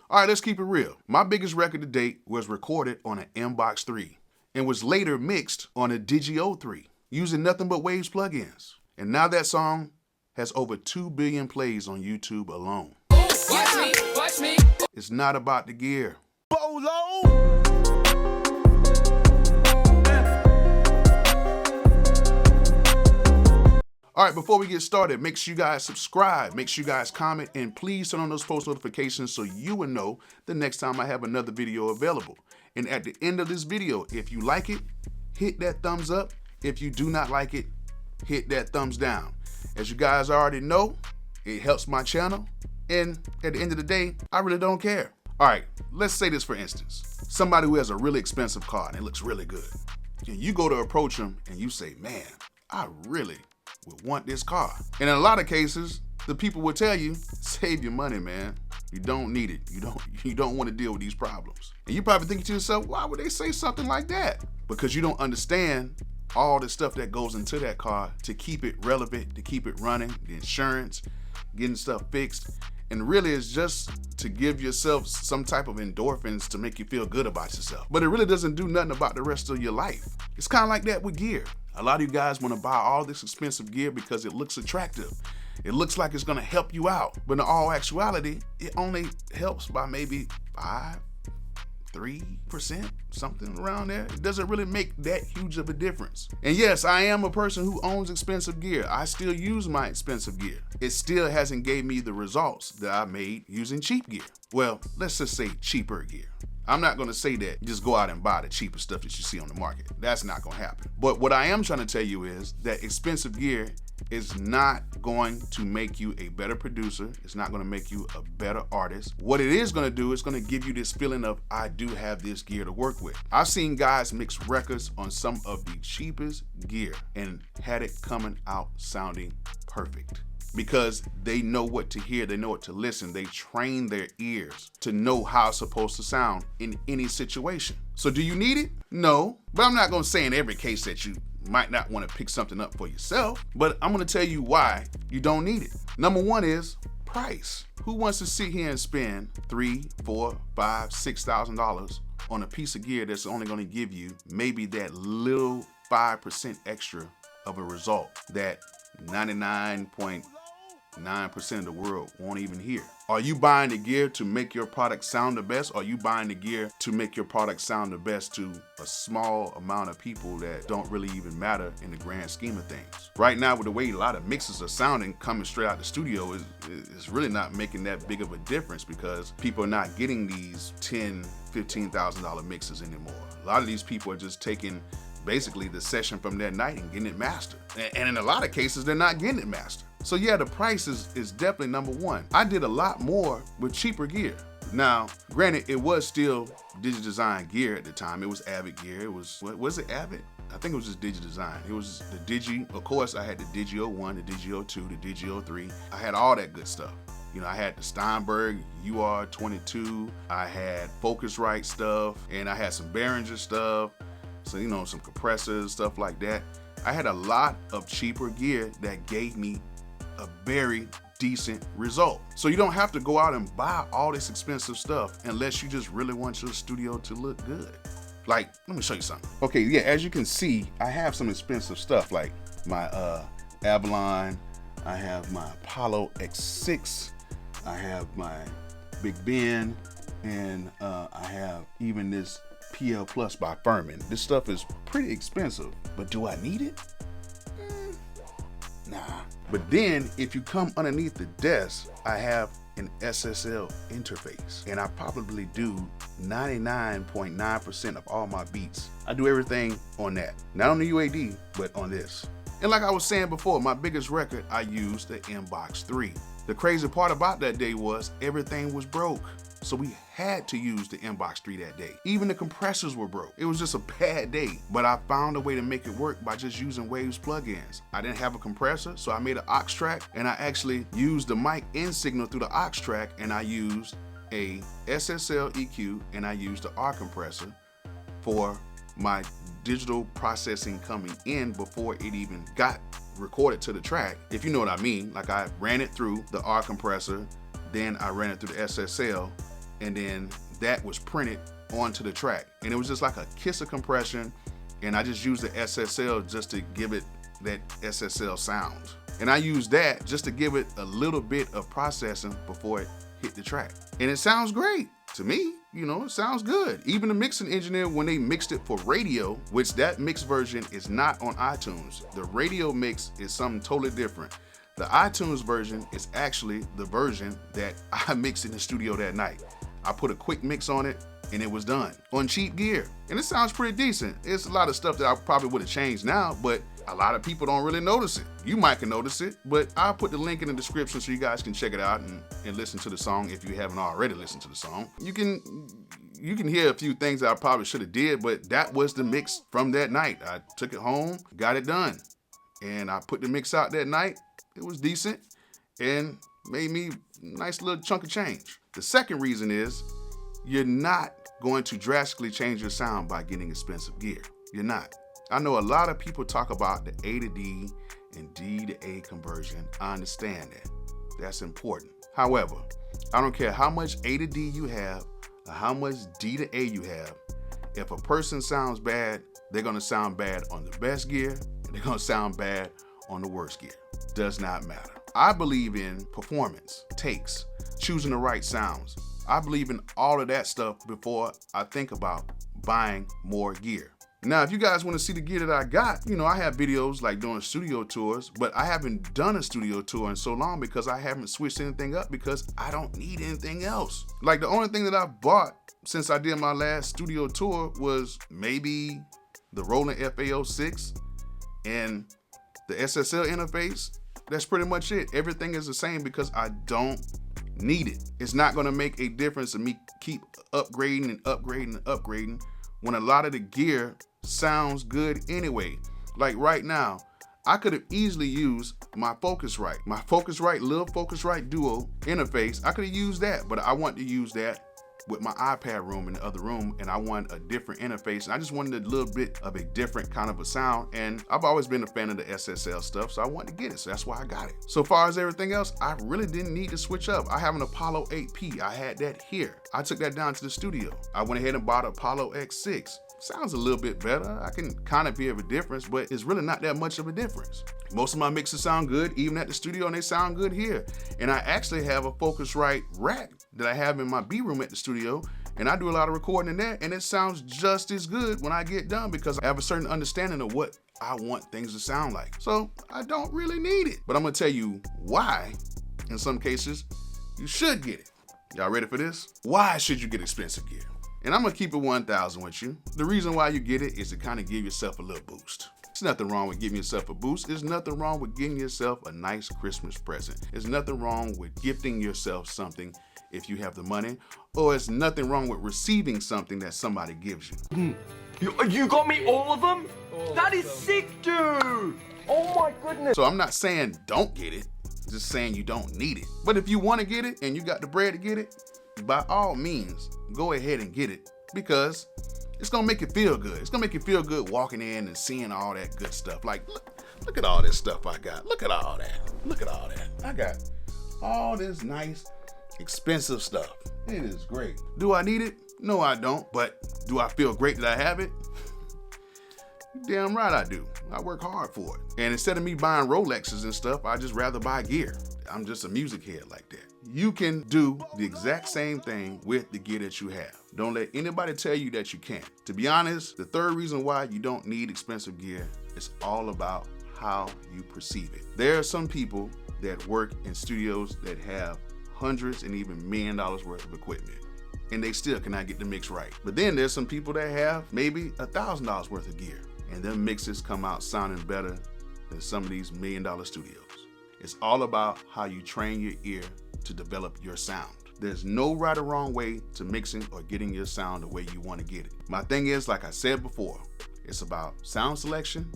All right, let's keep it real. My biggest record to date was recorded on an Mbox 3 and was later mixed on a Digio 3 using nothing but Waves plugins. And now that song has over 2 billion plays on YouTube alone. Watch me. It's not about the gear. Bolo! All right, before we get started, make sure you guys subscribe, make sure you guys comment, and please turn on those post notifications so you will know the next time I have another video available. And at the end of this video, if you like it, hit that thumbs up. If you do not like it, hit that thumbs down. As you guys already know, it helps my channel. And at the end of the day, I really don't care. All right, let's say this for instance. Somebody who has a really expensive car and it looks really good. And you go to approach them and you say, man, I really would want this car. And in a lot of cases, the people will tell you, save your money, man. You don't need it. You don't want to deal with these problems. And you probably thinking to yourself, why would they say something like that? Because you don't understand all the stuff that goes into that car to keep it relevant, to keep it running, the insurance, getting stuff fixed. And really it's just to give yourself some type of endorphins to make you feel good about yourself. But it really doesn't do nothing about the rest of your life. It's kind of like that with gear. A lot of you guys want to buy all this expensive gear because it looks attractive. It looks like it's going to help you out. But in all actuality, it only helps by maybe 3%, something around there. It doesn't really make that huge of a difference. And yes, I am a person who owns expensive gear. I still use my expensive gear. It still hasn't gave me the results that I made using cheap gear. Well, let's just say cheaper gear. I'm not going to say that you just go out and buy the cheapest stuff that you see on the market. That's not going to happen. But what I am trying to tell you is that expensive gear is not going to make you a better producer. It's not going to make you a better artist. What it is going to do is going to give you this feeling of, I do have this gear to work with. I've seen guys mix records on some of the cheapest gear and had it coming out sounding perfect. Because they know what to hear, they know what to listen, they train their ears to know how it's supposed to sound in any situation. So do you need it? No, but I'm not gonna say in every case that you might not wanna pick something up for yourself, but I'm gonna tell you why you don't need it. Number one is price. Who wants to sit here and spend $3,000, $4,000, $5,000, $6,000 on a piece of gear that's only gonna give you maybe that little 5% extra of a result that 99.9% of the world won't even hear? Are you buying the gear to make your product sound the best? Or are you buying the gear to make your product sound the best to a small amount of people that don't really even matter in the grand scheme of things? Right now, with the way a lot of mixes are sounding coming straight out the studio, is really not making that big of a difference because people are not getting these $10,000, $15,000 mixes anymore. A lot of these people are just taking basically the session from that night and getting it mastered. And in a lot of cases, they're not getting it mastered. So yeah, the price is definitely number one. I did a lot more with cheaper gear. Now, granted, it was still DigiDesign gear at the time. It was Avid gear. It was, was it Avid? I think it was just DigiDesign. It was the Digi, of course, I had the Digio 1, the Digio 2, the Digio 3. I had all that good stuff. You know, I had the Steinberg UR22, I had Focusrite stuff, and I had some Behringer stuff. So, you know, some compressors, stuff like that. I had a lot of cheaper gear that gave me a very decent result. So you don't have to go out and buy all this expensive stuff unless you just really want your studio to look good. Like, let me show you something. Okay, yeah, as you can see, I have some expensive stuff like my Avalon, I have my Apollo X6, I have my Big Ben, and I have even this PL Plus by Furman. This stuff is pretty expensive, but do I need it? Nah. But then if you come underneath the desk, I have an SSL interface, and I probably do 99.9% of all my beats. I do everything on that. Not on the UAD, but on this. And like I was saying before, my biggest record, I used the Mbox 3. The crazy part about that day was everything was broke. So we had to use the Mbox 3 that day. Even the compressors were broke. It was just a bad day, but I found a way to make it work by just using Waves plugins. I didn't have a compressor, so I made an aux track, and I actually used the mic in signal through the aux track, and I used a SSL EQ, and I used the R compressor for my digital processing coming in before it even got recorded to the track, if you know what I mean. Like I ran it through the R compressor, then I ran it through the SSL, and then that was printed onto the track. And it was just like a kiss of compression, and I just used the SSL just to give it that SSL sound. And I used that just to give it a little bit of processing before it hit the track. And it sounds great to me. You know, it sounds good. Even the mixing engineer, when they mixed it for radio, which that mixed version is not on iTunes. The radio mix is something totally different. The iTunes version is actually the version that I mixed in the studio that night. I put a quick mix on it and it was done on cheap gear. And it sounds pretty decent. It's a lot of stuff that I probably would have changed now, but a lot of people don't really notice it. You might can notice it, but I'll put the link in the description so you guys can check it out and listen to the song if you haven't already listened to the song. You can hear a few things that I probably should have did, but that was the mix from that night. I took it home, got it done, and I put the mix out that night. It was decent and made me a nice little chunk of change. The second reason is you're not going to drastically change your sound by getting expensive gear. You're not. I know a lot of people talk about the A to D and D to A conversion. I understand that. That's important. However, I don't care how much A to D you have or how much D to A you have. If a person sounds bad, they're going to sound bad on the best gear and they're going to sound bad on the worst gear. Does not matter. I believe in performance, takes, choosing the right sounds. I believe in all of that stuff before I think about buying more gear. Now, if you guys want to see the gear that I got, you know, I have videos like doing studio tours, but I haven't done a studio tour in so long because I haven't switched anything up because I don't need anything else. Like the only thing that I bought since I did my last studio tour was maybe the Roland FA06 and the SSL interface. That's pretty much it. Everything is the same because I don't need it. It's not going to make a difference to me keep upgrading and upgrading and upgrading when a lot of the gear sounds good anyway. Like right now, I could have easily used my Focusrite. My Focusrite, little Focusrite Duo interface, I could have used that, but I want to use that with my iPad room in the other room, and I want a different interface, and I just wanted a little bit of a different kind of a sound, and I've always been a fan of the SSL stuff, so I wanted to get it, so that's why I got it. So far as everything else, I really didn't need to switch up. I have an Apollo 8P, I had that here. I took that down to the studio. I went ahead and bought an Apollo X6. Sounds a little bit better. I can kind of hear a difference, but it's really not that much of a difference. Most of my mixes sound good, even at the studio, and they sound good here. And I actually have a Focusrite rack that I have in my B room at the studio, and I do a lot of recording in there, and it sounds just as good when I get done because I have a certain understanding of what I want things to sound like. So I don't really need it, but I'm gonna tell you why, in some cases, you should get it. Y'all ready for this? Why should you get expensive gear? And I'm gonna keep it 1,000 with you. The reason why you get it is to kind of give yourself a little boost. There's nothing wrong with giving yourself a boost. There's nothing wrong with getting yourself a nice Christmas present. There's nothing wrong with gifting yourself something if you have the money, or there's nothing wrong with receiving something that somebody gives you. You got me all of them? That is sick, dude! Oh my goodness! So I'm not saying don't get it, just saying you don't need it. But if you want to get it and you got the bread to get it, by all means, go ahead and get it because it's gonna make you feel good. It's gonna make you feel good walking in and seeing all that good stuff. Like, look at all this stuff I got. Look at all that. Look at all that. I got all this nice, expensive stuff. It is great. Do I need it? No, I don't. But do I feel great that I have it? Damn right I do. I work hard for it. And instead of me buying Rolexes and stuff, I just rather buy gear. I'm just a music head like that. You can do the exact same thing with the gear that you have. Don't let anybody tell you that you can't. To be honest, the third reason why you don't need expensive gear is all about how you perceive it. There are some people that work in studios that have hundreds and even $1 million worth of equipment, and they still cannot get the mix right. But then there's some people that have maybe $1,000 worth of gear, and their mixes come out sounding better than some of these $1 million studios. It's all about how you train your ear to develop your sound. There's no right or wrong way to mixing or getting your sound the way you want to get it. My thing is, like I said before, it's about sound selection,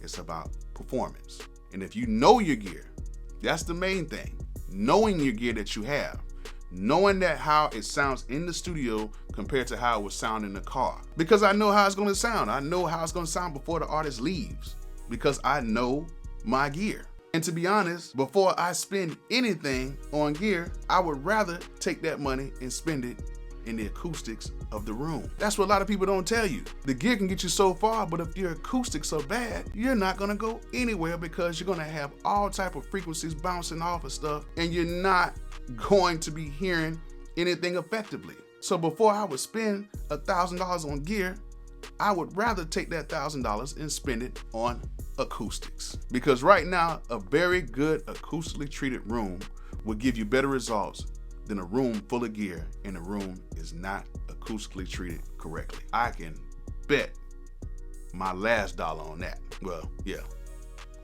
it's about performance. And if you know your gear, that's the main thing. Knowing your gear that you have, knowing that how it sounds in the studio compared to how it would sound in the car. Because I know how it's gonna sound. I know how it's gonna sound before the artist leaves because I know my gear. And to be honest, before I spend anything on gear, I would rather take that money and spend it in the acoustics of the room. That's what a lot of people don't tell you. The gear can get you so far, but if your acoustics are bad, you're not gonna go anywhere because you're gonna have all type of frequencies bouncing off of stuff and you're not going to be hearing anything effectively. So before I would spend $1,000 on gear, I would rather take that $1,000 and spend it on acoustics. Because right now, a very good acoustically treated room will give you better results than a room full of gear and the room is not acoustically treated correctly. I can bet my last dollar on that. Well, yeah,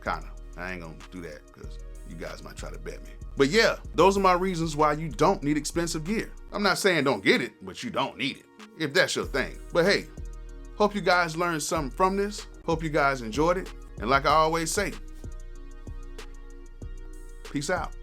kinda. I ain't gonna do that because you guys might try to bet me. But yeah, those are my reasons why you don't need expensive gear. I'm not saying don't get it, but you don't need it, if that's your thing. But hey, hope you guys learned something from this. Hope you guys enjoyed it. And like I always say, peace out.